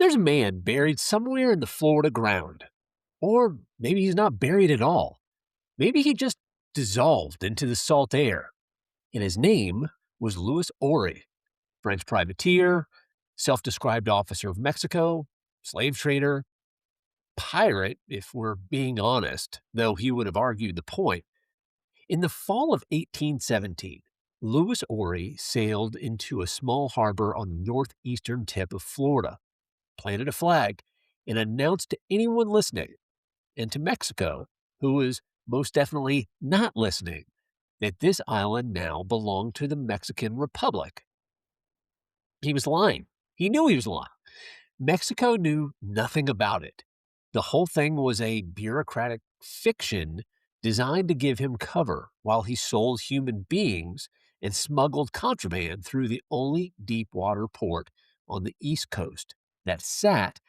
There's a man buried somewhere in the Florida ground. Or maybe he's not buried at all. Maybe he just dissolved into the salt air. And his name was Luis Aury, French privateer, self described officer of Mexico, slave trader, pirate, if we're being honest, though he would have argued the point. In the fall of 1817, Luis Aury sailed into a small harbor on the northeastern tip of Florida, planted a flag, and announced to anyone listening, and to Mexico, who was most definitely not listening, that this island now belonged to the Mexican Republic. He was lying. He knew he was lying. Mexico knew nothing about it. The whole thing was a bureaucratic fiction designed to give him cover while he sold human beings and smuggled contraband through the only deep water port on the East Coast that sat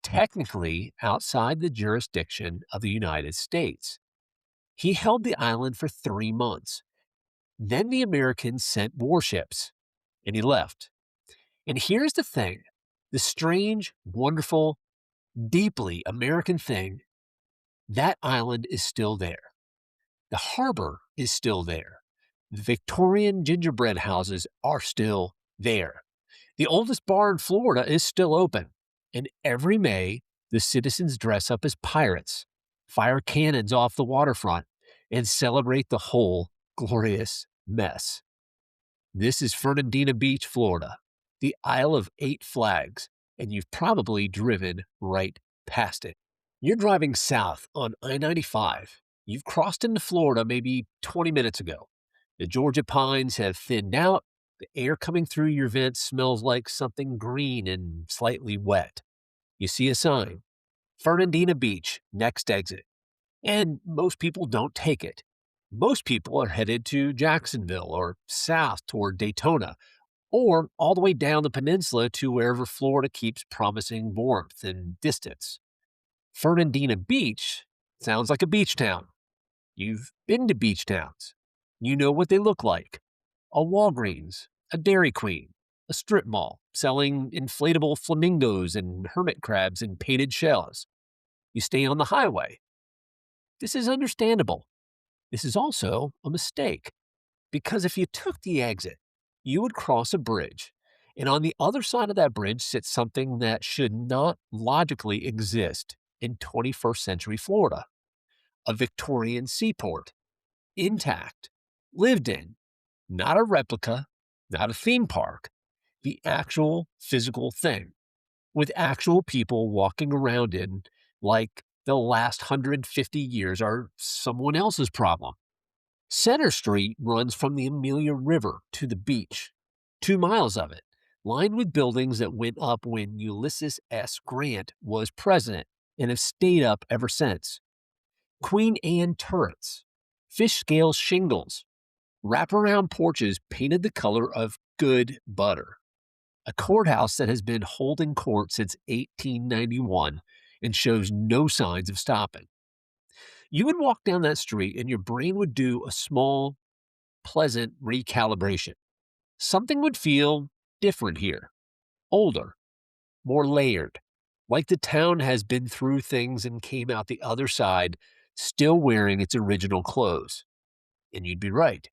technically outside the jurisdiction of the United States. He held the island for 3 months. Then the Americans sent warships, and he left. And here's the thing, the strange, wonderful, deeply American thing, that island is still there. The harbor is still there. The Victorian gingerbread houses are still there. The oldest bar in Florida is still open. And every May, the citizens dress up as pirates, fire cannons off the waterfront, and celebrate the whole glorious mess. This is Fernandina Beach, Florida, the Isle of 8 Flags, and you've probably driven right past it. You're driving south on I-95. You've crossed into Florida maybe 20 minutes ago. The Georgia pines have thinned out. The air coming through your vents smells like something green and slightly wet. You see a sign, Fernandina Beach, next exit. And most people don't take it. Most people are headed to Jacksonville or south toward Daytona, or all the way down the peninsula to wherever Florida keeps promising warmth and distance. Fernandina Beach sounds like a beach town. You've been to beach towns. You know what they look like. A Walgreens, a Dairy Queen, a strip mall selling inflatable flamingos and hermit crabs in painted shells. You stay on the highway. This is understandable. This is also a mistake, because if you took the exit, you would cross a bridge, and on the other side of that bridge sits something that should not logically exist in 21st century Florida. A Victorian seaport, intact, lived in, not a replica, not a theme park, the actual physical thing, with actual people walking around in like the last 150 years are someone else's problem. Center Street runs from the Amelia River to the beach, 2 miles of it, lined with buildings that went up when Ulysses S. Grant was president and have stayed up ever since. Queen Anne turrets, fish scale shingles, wraparound porches painted the color of good butter. A courthouse that has been holding court since 1891 and shows no signs of stopping. You would walk down that street and your brain would do a small, pleasant recalibration. Something would feel different here, older, more layered, like the town has been through things and came out the other side still wearing its original clothes. And you'd be right,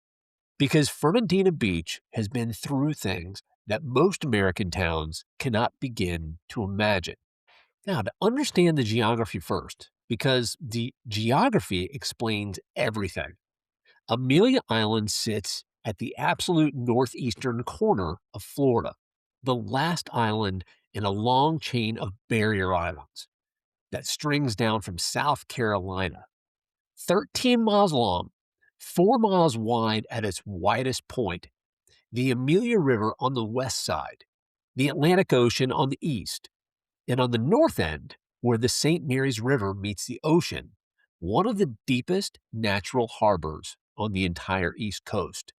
because Fernandina Beach has been through things that most American towns cannot begin to imagine. Now, to understand the geography first, because the geography explains everything. Amelia Island sits at the absolute northeastern corner of Florida, the last island in a long chain of barrier islands that strings down from South Carolina. 13 miles long, 4 miles wide at its widest point, the Amelia River on the west side, the Atlantic Ocean on the east, and on the north end, where the St. Mary's River meets the ocean, one of the deepest natural harbors on the entire East Coast.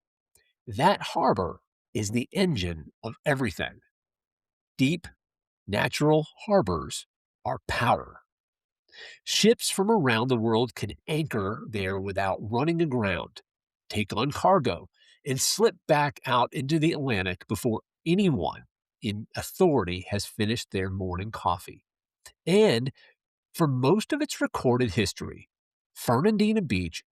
That harbor is the engine of everything. Deep, natural harbors are power. Ships from around the world can anchor there without running aground, take on cargo, and slip back out into the Atlantic before anyone in authority has finished their morning coffee. And for most of its recorded history, Fernandina Beach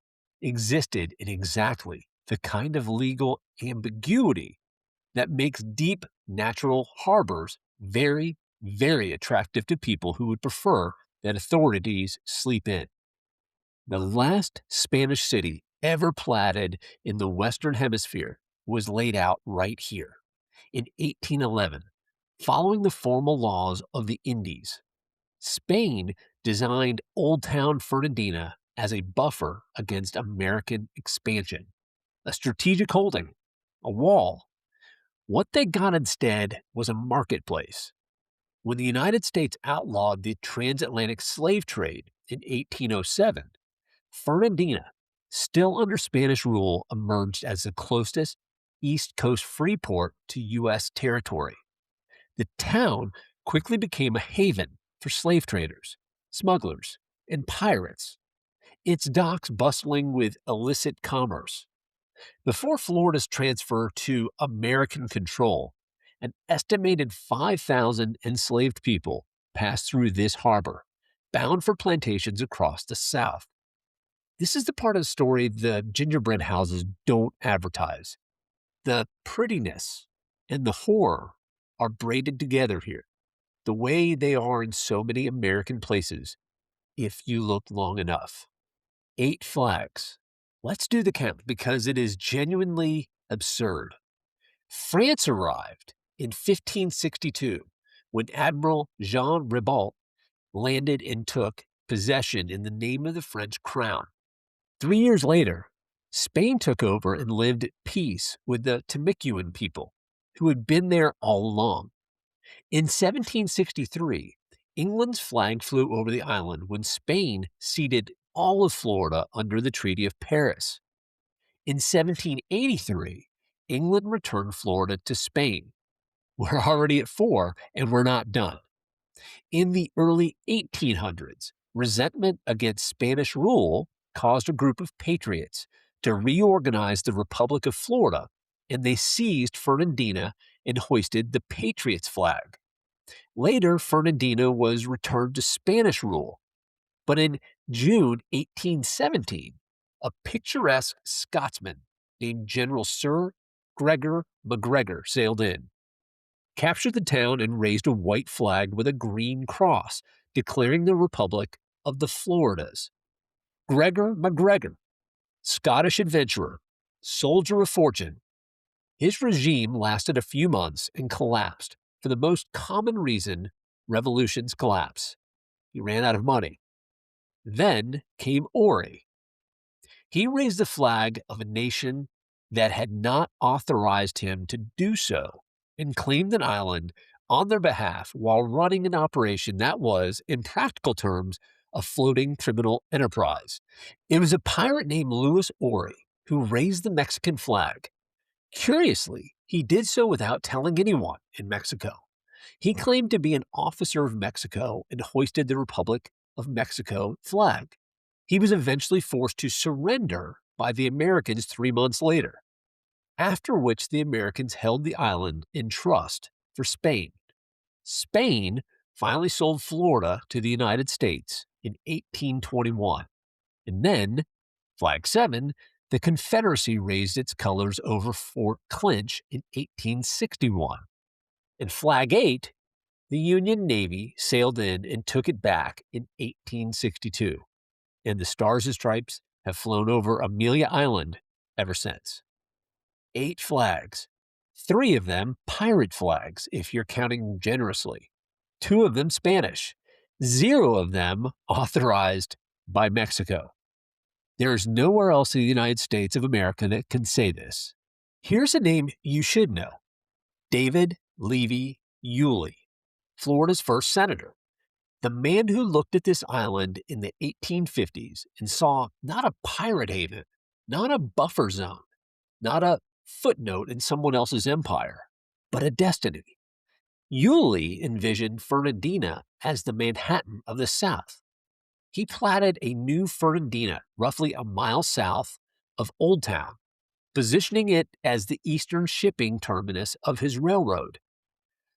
existed in exactly the kind of legal ambiguity that makes deep natural harbors very, very attractive to people who would prefer that authorities sleep in. The last Spanish city ever platted in the Western Hemisphere was laid out right here in 1811, following the formal laws of the Indies. Spain designed Old Town Fernandina as a buffer against American expansion, a strategic holding, a wall. What they got instead was a marketplace. When the United States outlawed the transatlantic slave trade in 1807, Fernandina, still under Spanish rule, emerged as the closest East Coast free port to U.S. territory. The town quickly became a haven for slave traders, smugglers, and pirates, its docks bustling with illicit commerce. Before Florida's transfer to American control, an estimated 5,000 enslaved people passed through this harbor, bound for plantations across the South. This is the part of the story the gingerbread houses don't advertise. The prettiness and the horror are braided together here, the way they are in so many American places, if you look long enough. 8 flags. Let's do the count because it is genuinely absurd. France arrived in 1562 when Admiral Jean Ribault landed and took possession in the name of the French crown. 3 years later, Spain took over and lived at peace with the Timucuan people, who had been there all along. In 1763, England's flag flew over the island when Spain ceded all of Florida under the Treaty of Paris. In 1783, England returned Florida to Spain. We're already at 4, and we're not done. In the early 1800s, resentment against Spanish rule caused a group of patriots to reorganize the Republic of Florida, and they seized Fernandina and hoisted the Patriots flag. Later, Fernandina was returned to Spanish rule, but in June 1817, a picturesque Scotsman named General Sir Gregor MacGregor sailed in, captured the town, and raised a white flag with a green cross, declaring the Republic of the Floridas. Gregor MacGregor, Scottish adventurer, soldier of fortune. His regime lasted a few months and collapsed for the most common reason revolutions collapse. He ran out of money. Then came Aury. He raised the flag of a nation that had not authorized him to do so and claimed an island on their behalf while running an operation that was, in practical terms, a floating criminal enterprise. It was a pirate named Luis Aury who raised the Mexican flag. Curiously, he did so without telling anyone in Mexico. He claimed to be an officer of Mexico and hoisted the Republic of Mexico flag. He was eventually forced to surrender by the Americans 3 months later, after which the Americans held the island in trust for Spain. Spain finally sold Florida to the United States in 1821. And then, Flag 7, the Confederacy raised its colors over Fort Clinch in 1861. And Flag 8, the Union Navy sailed in and took it back in 1862. And the Stars and Stripes have flown over Amelia Island ever since. 8 flags. 3 of them pirate flags, if you're counting generously. 2 of them Spanish. 0 of them authorized by Mexico. There is nowhere else in the United States of America that can say this. Here's a name you should know. David Levy Yulee, Florida's first senator. The man who looked at this island in the 1850s and saw not a pirate haven, not a buffer zone, not a footnote in someone else's empire, but a destiny. Yulee envisioned Fernandina as the Manhattan of the South. He platted a new Fernandina roughly a mile south of Old Town, positioning it as the eastern shipping terminus of his railroad.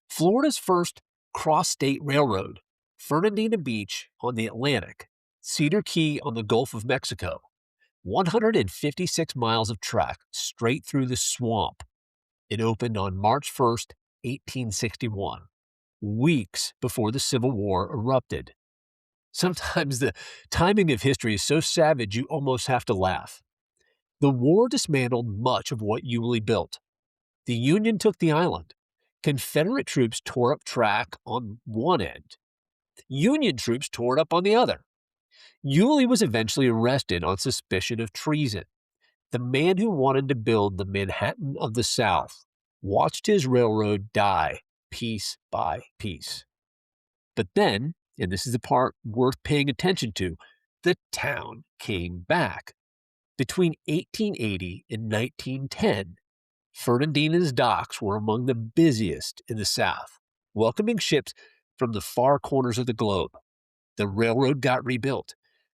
Florida's first cross-state railroad, Fernandina Beach on the Atlantic, Cedar Key on the Gulf of Mexico, 156 miles of track straight through the swamp. It opened on March 1st, 1861, weeks before the Civil War erupted. Sometimes the timing of history is so savage you almost have to laugh. The war dismantled much of what Yulee built. The Union took the island. Confederate troops tore up track on one end. Union troops tore it up on the other. Yulee was eventually arrested on suspicion of treason. The man who wanted to build the Manhattan of the South watched his railroad die piece by piece. But then, and this is the part worth paying attention to, the town came back. Between 1880 and 1910, Fernandina's docks were among the busiest in the South, welcoming ships from the far corners of the globe. The railroad got rebuilt.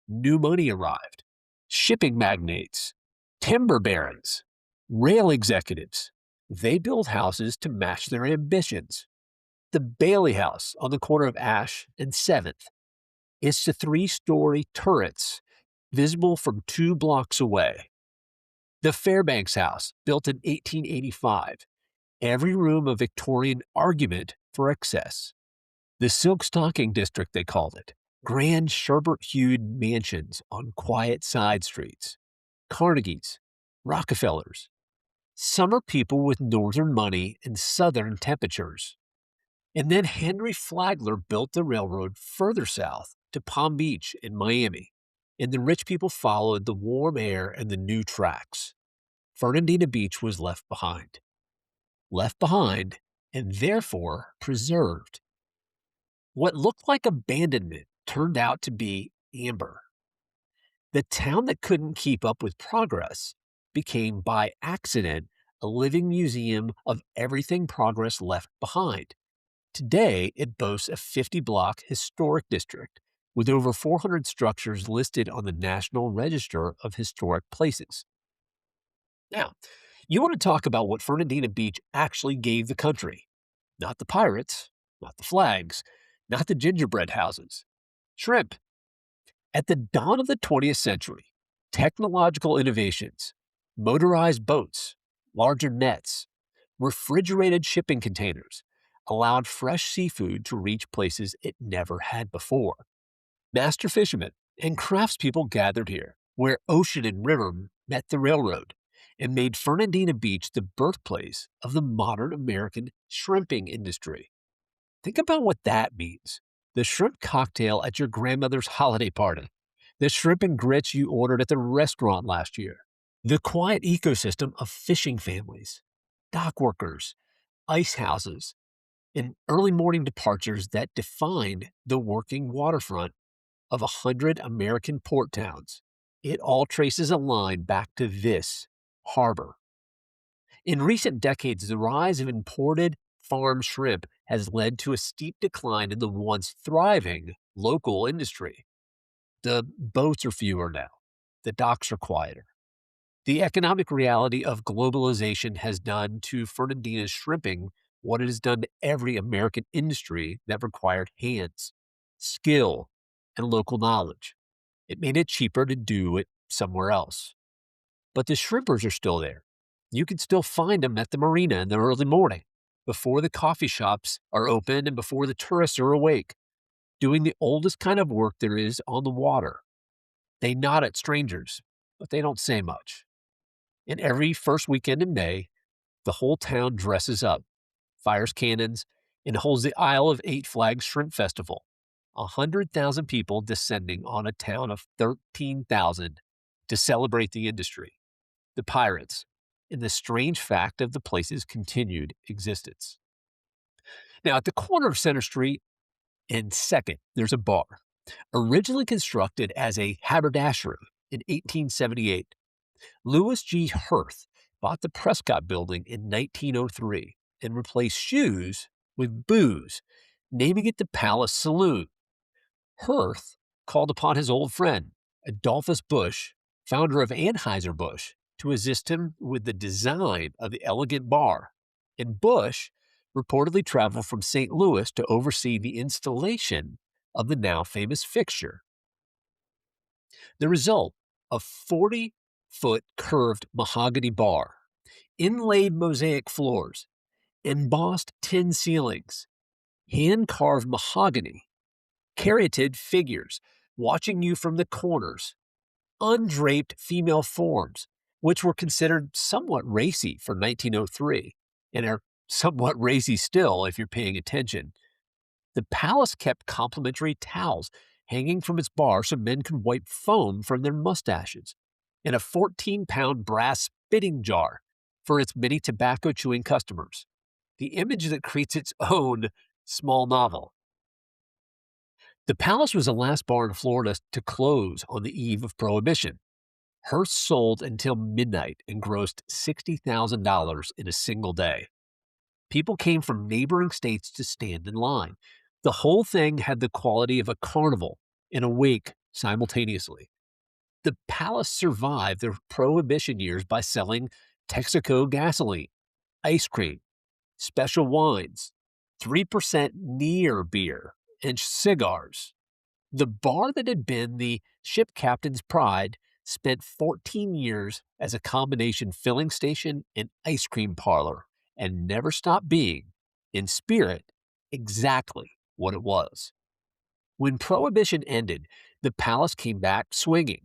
New money arrived. Shipping magnates, timber barons, rail executives, they built houses to match their ambitions. The Bailey House on the corner of Ash and 7th. It's the 3-story turrets visible from 2 blocks away. The Fairbanks House, built in 1885. Every room a Victorian argument for excess. The Silk Stocking District, they called it. Grand sherbet-hued mansions on quiet side streets. Carnegies, Rockefellers. Summer people with northern money and southern temperatures. And then Henry Flagler built the railroad further south to Palm Beach in Miami, and the rich people followed the warm air and the new tracks. Fernandina Beach was left behind. Left behind, and therefore preserved. What looked like abandonment turned out to be amber. The town that couldn't keep up with progress became, by accident, a living museum of everything progress left behind. Today, it boasts a 50-block historic district with over 400 structures listed on the National Register of Historic Places. Now, you want to talk about what Fernandina Beach actually gave the country. Not the pirates, not the flags, not the gingerbread houses. Shrimp. At the dawn of the 20th century, technological innovations, motorized boats, larger nets, refrigerated shipping containers allowed fresh seafood to reach places it never had before. Master fishermen and craftspeople gathered here, where ocean and river met the railroad, and made Fernandina Beach the birthplace of the modern American shrimping industry. Think about what that means. The shrimp cocktail at your grandmother's holiday party. The shrimp and grits you ordered at the restaurant last year. The quiet ecosystem of fishing families, dock workers, ice houses, and early morning departures that defined the working waterfront of 100 American port towns. It all traces a line back to this harbor. In recent decades, the rise of imported farm shrimp has led to a steep decline in the once thriving local industry. The boats are fewer now. The docks are quieter. The economic reality of globalization has done to Fernandina's shrimping what it has done to every American industry that required hands, skill, and local knowledge. It made it cheaper to do it somewhere else. But the shrimpers are still there. You can still find them at the marina in the early morning, before the coffee shops are open and before the tourists are awake, doing the oldest kind of work there is on the water. They nod at strangers, but they don't say much. And every first weekend in May, the whole town dresses up, fires cannons, and holds the Isle of 8 Flags Shrimp Festival. 100,000 people descending on a town of 13,000 to celebrate the industry, the pirates, and the strange fact of the place's continued existence. Now, at the corner of Center Street and 2nd, there's a bar, originally constructed as a haberdashery in 1878. Louis G. Hirth bought the Prescott Building in 1903 and replaced shoes with booze, naming it the Palace Saloon. Hirth called upon his old friend, Adolphus Busch, founder of Anheuser-Busch, to assist him with the design of the elegant bar, and Busch reportedly traveled from St. Louis to oversee the installation of the now famous fixture. The result, a 40-foot curved mahogany bar, inlaid mosaic floors, embossed tin ceilings, hand-carved mahogany, caryatid figures watching you from the corners, undraped female forms, which were considered somewhat racy for 1903 and are somewhat racy still if you're paying attention. The palace kept complimentary towels hanging from its bar so men could wipe foam from their mustaches, and a 14-pound brass spitting jar for its many tobacco chewing customers. The image that creates its own small novel. The palace was the last bar in Florida to close on the eve of Prohibition. Hearths sold until midnight and grossed $60,000 in a single day. People came from neighboring states to stand in line. The whole thing had the quality of a carnival and a wake simultaneously. The palace survived the Prohibition years by selling Texaco gasoline, ice cream, special wines, 3% near beer, and cigars. The bar that had been the ship captain's pride spent 14 years as a combination filling station and ice cream parlor and never stopped being, in spirit, exactly what it was. When Prohibition ended, the palace came back swinging.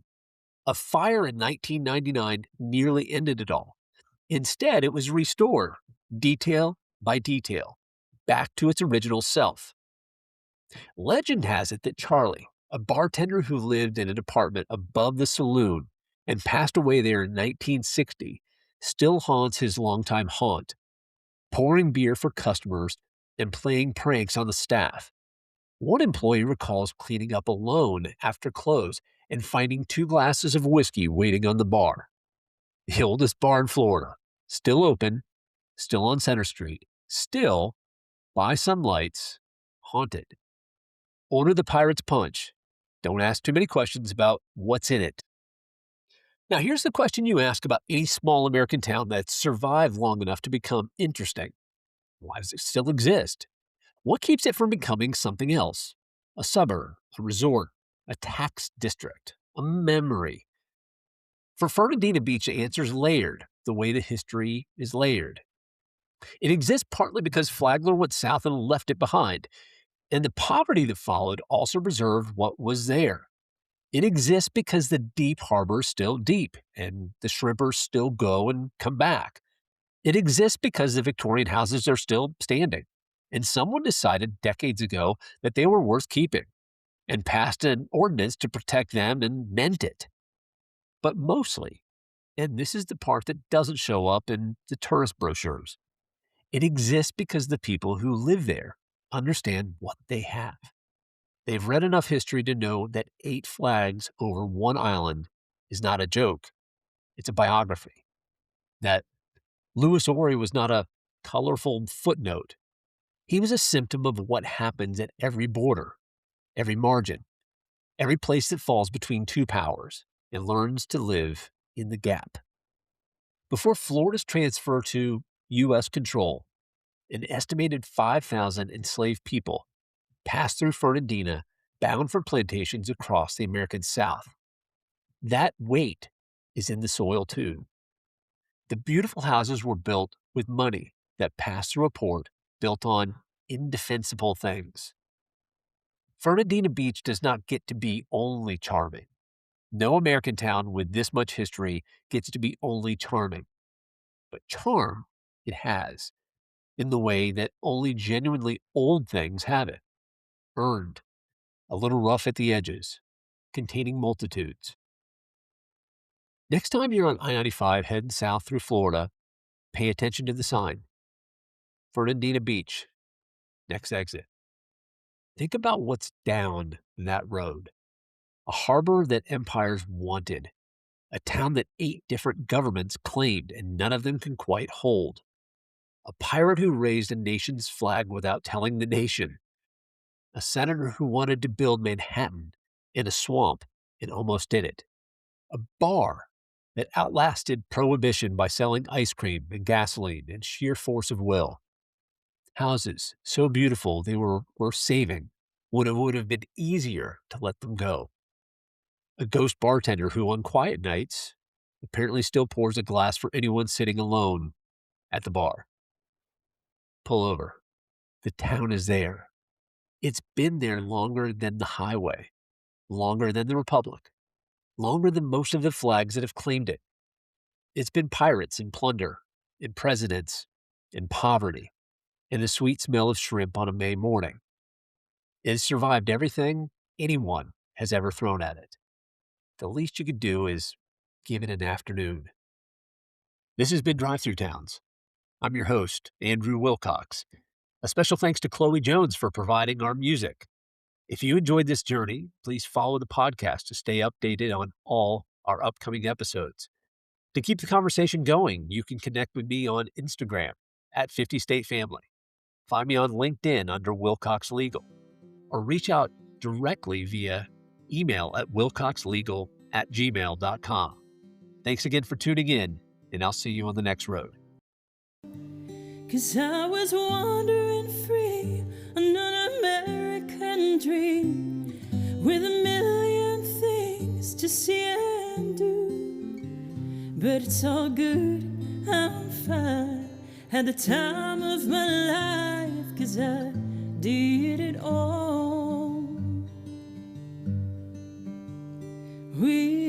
A fire in 1999 nearly ended it all. Instead, it was restored, detail by detail, back to its original self. Legend has it that Charlie, a bartender who lived in an apartment above the saloon and passed away there in 1960, still haunts his longtime haunt, pouring beer for customers and playing pranks on the staff. One employee recalls cleaning up alone after close and finding 2 glasses of whiskey waiting on the bar. The oldest bar in Florida, still open, still on Center Street, still, by some lights, haunted. Order the Pirate's Punch. Don't ask too many questions about what's in it. Now, here's the question you ask about any small American town that's survived long enough to become interesting. Why does it still exist? What keeps it from becoming something else? A suburb, a resort, a tax district, a memory. For Fernandina Beach, the answer is layered, the way the history is layered. It exists partly because Flagler went south and left it behind, and the poverty that followed also preserved what was there. It exists because the deep harbor is still deep, and the shrimpers still go and come back. It exists because the Victorian houses are still standing, and someone decided decades ago that they were worth keeping, and passed an ordinance to protect them and meant it. But mostly, and this is the part that doesn't show up in the tourist brochures, it exists because the people who live there understand what they have. They've read enough history to know that 8 flags over one island is not a joke. It's a biography. That Luis Aury was not a colorful footnote. He was a symptom of what happens at every border, every margin, every place that falls between two powers and learns to live in the gap. Before Florida's transfer to U.S. control, an estimated 5,000 enslaved people passed through Fernandina, bound for plantations across the American South. That weight is in the soil, too. The beautiful houses were built with money that passed through a port built on indefensible things. Fernandina Beach does not get to be only charming. No American town with this much history gets to be only charming. But charm it has, in the way that only genuinely old things have it. Earned, a little rough at the edges, containing multitudes. Next time you're on I-95 heading south through Florida, pay attention to the sign. Fernandina Beach, next exit. Think about what's down that road. A harbor that empires wanted. A town that 8 different governments claimed and none of them can quite hold. A pirate who raised a nation's flag without telling the nation. A senator who wanted to build Manhattan in a swamp and almost did it. A bar that outlasted Prohibition by selling ice cream and gasoline and sheer force of will. Houses so beautiful they were worth saving when it would have been easier to let them go. A ghost bartender who, on quiet nights, apparently still pours a glass for anyone sitting alone at the bar. Pull over. The town is there. It's been there longer than the highway, longer than the Republic, longer than most of the flags that have claimed it. It's been pirates and plunder, and presidents, and poverty, and the sweet smell of shrimp on a May morning. It has survived everything anyone has ever thrown at it. The least you could do is give it an afternoon. This has been Drive Thru Towns. I'm your host, Andrew Wilcox. A special thanks to Chloe Jones for providing our music. If you enjoyed this journey, please follow the podcast to stay updated on all our upcoming episodes. To keep the conversation going, you can connect with me on Instagram at 50 State Family. Find me on LinkedIn under Wilcox Legal, or reach out directly via email at wilcoxlegal@gmail.com. Thanks again for tuning in, and I'll see you on the next road. 'Cause I was wandering free on an American dream with a million things to see and do. But it's all good, I'm fine. Had the time of my life, 'cause I did it all. We